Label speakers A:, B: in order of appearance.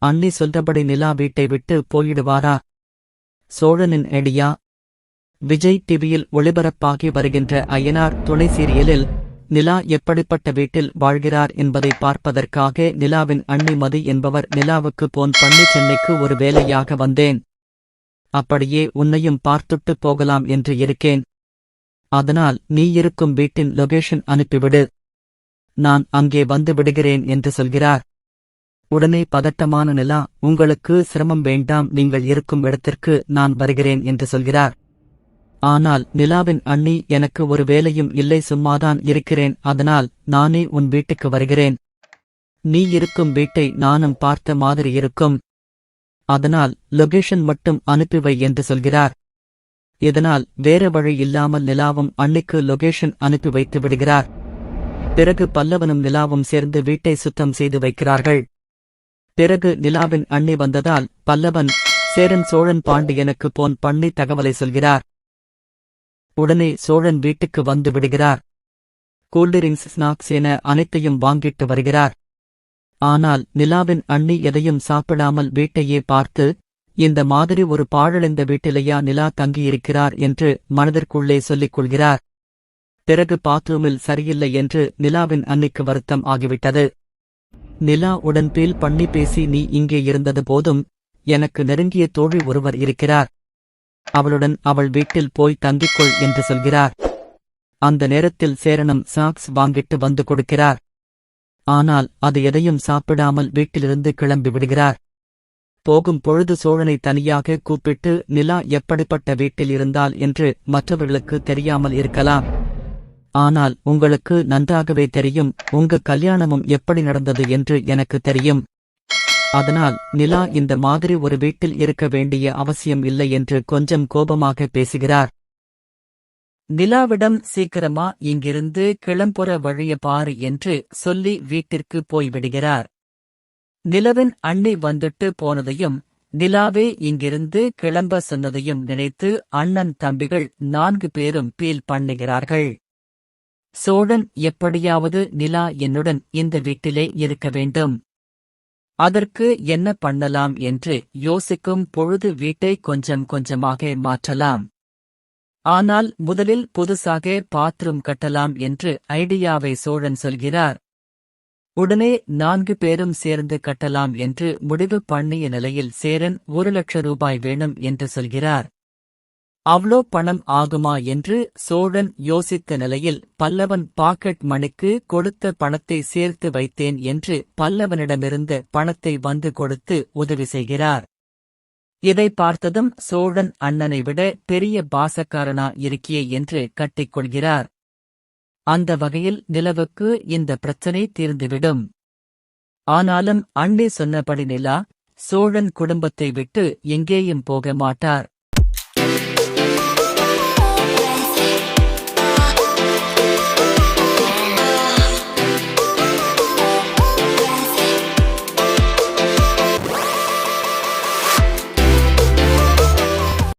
A: அண்ணி சொல்றபடி நிலா வீட்டை விட்டு போயிடுவாரா? சோழனின் ஐடியா. விஜய் டிவியில் ஒளிபரப்பாகி வருகின்ற அய்யனார் துணை சீரியலில் நிலா எப்படிப்பட்ட வீட்டில் வாழ்கிறார் என்பதை பார்ப்பதற்காக நிலாவின் அண்ணி மதி என்பவர் நிலாவுக்கு போன் பண்ணி சென்னைக்கு ஒரு வேலையாக வந்தேன். அப்படியே உன்னையும் பார்த்துட்டு போகலாம் என்று இருக்கேன். அதனால் நீ இருக்கும் வீட்டின் லொகேஷன் அனுப்பிவிடு. நான் அங்கே வந்து விடுகிறேன் என்று சொல்கிறார். உடனே பதட்டமான நிலா, உங்களுக்கு சிரமம் வேண்டாம், நீங்கள் இருக்கும் இடத்திற்கு நான் வருகிறேன் என்று சொல்கிறார். ஆனால் நிலாவின் அண்ணி, எனக்கு ஒரு வேலையும் இல்லை, சும்மாதான் இருக்கிறேன், அதனால் நானே உன் வீட்டுக்கு வருகிறேன். நீ இருக்கும் வீட்டை நானும் பார்த்த மாதிரி இருக்கும். அதனால் லொகேஷன் மட்டும் அனுப்பிவை என்று சொல்கிறார். இதனால் வேற வழி இல்லாமல் நிலாவும் அண்ணிக்கு லொகேஷன் அனுப்பி வைத்து விடுகிறார். பிறகு பல்லவனும் நிலாவும் சேர்ந்து வீட்டை சுத்தம் செய்து வைக்கிறார்கள். பிறகு நிலாவின் அண்ணி வந்ததால் பல்லவன் சேரன் சோழன் பாண்டியனுக்கு போன் பண்ணி தகவலை சொல்கிறார். உடனே சோழன் வீட்டுக்கு வந்து விடுகிறார். கூல்ட்ரிங்க்ஸ், ஸ்நாக்ஸ் என அனைத்தையும் வாங்கிட்டு வருகிறார். ஆனால் நிலாவின் அண்ணி எதையும் சாப்பிடாமல் வீட்டையே பார்த்து, இந்த மாதிரி ஒரு பாழடைந்த வீட்டிலேயா நிலா தங்கியிருக்கிறார் என்று மனதிற்குள்ளே சொல்லிக் கொள்கிறார். பிறகு பாத்ரூமில் சரியில்லை என்று நிலாவின் அன்னிக்கு வருத்தம் ஆகிவிட்டது. நிலா உடன் பீல் பண்ணி பேசி, நீ இங்கே இருந்தது போதும், எனக்கு நெருங்கிய தோழி ஒருவர் இருக்கிறார், அவளுடன் அவள் வீட்டில் போய் தங்கிக்கொள் என்று சொல்கிறார். அந்த நேரத்தில் சேரனும் சாக்ஸ் வாங்கிட்டு வந்து கொடுக்கிறார். ஆனால் அது எதையும் சாப்பிடாமல் வீட்டிலிருந்து கிளம்பி விடுகிறார். போகும் பொழுது சோழனை தனியாக கூப்பிட்டு, நிலா எப்படிப்பட்ட வீட்டில் இருந்தால் என்று மற்றவர்களுக்கு தெரியாமல் இருக்கலாம், ஆனால் உங்களுக்கு நன்றாகவே தெரியும், உங்க கல்யாணமும் எப்படி நடந்தது என்று எனக்கு தெரியும். அதனால் நிலா இந்த மாதிரி ஒரு வீட்டில் இருக்க வேண்டிய அவசியம் இல்லை என்று கொஞ்சம் கோபமாக பேசுகிறார். நிலாவிடம் சீக்கிரமா இங்கிருந்து கிளம்புற வழிய பாரு என்று சொல்லி வீட்டிற்கு போய்விடுகிறார். நிலவின் அண்ணி வந்துட்டு போனதையும் நிலாவே இங்கிருந்து கிளம்ப சொன்னதையும் நினைத்து அண்ணன் தம்பிகள் 4 பேரும் பீல் பண்ணுகிறார்கள். சோழன், எப்படியாவது நிலா என்னுடன் இந்த வீட்டிலே இருக்க வேண்டும், அதற்கு என்ன பண்ணலாம் என்று யோசிக்கும் பொழுது வீட்டை கொஞ்சம் கொஞ்சமாக மாற்றலாம். ஆனால் முதலில் புதுசாக பாத்ரூம் கட்டலாம் என்று ஐடியாவை சோழன் சொல்கிறார். உடனே 4 பேரும் சேர்ந்து கட்டலாம் என்று முடிவு பண்ணிய நிலையில் சேரன் 1 லட்சம் ரூபாய் வேணும் என்று சொல்கிறார். அவ்ளோ பணம் ஆகுமா என்று சோழன் யோசித்த நிலையில் பல்லவன் பாக்கெட் மணிக்கு கொடுத்த பணத்தை சேர்த்து வைத்தேன் என்று பல்லவனிடமிருந்த பணத்தை வந்து கொடுத்து உதவி செய்கிறார். இதை பார்த்ததும் சோழன், அண்ணனை விட பெரிய பாசக்காரனா இருக்கியே என்று கட்டிக்கொள்கிறார். அந்த வகையில் நிலவுக்கு இந்த பிரச்சனை தீர்ந்துவிடும். ஆனாலும் அண்ணி சொன்னபடி நிலா சோழன் குடும்பத்தை விட்டு எங்கேயும் போக மாட்டார்.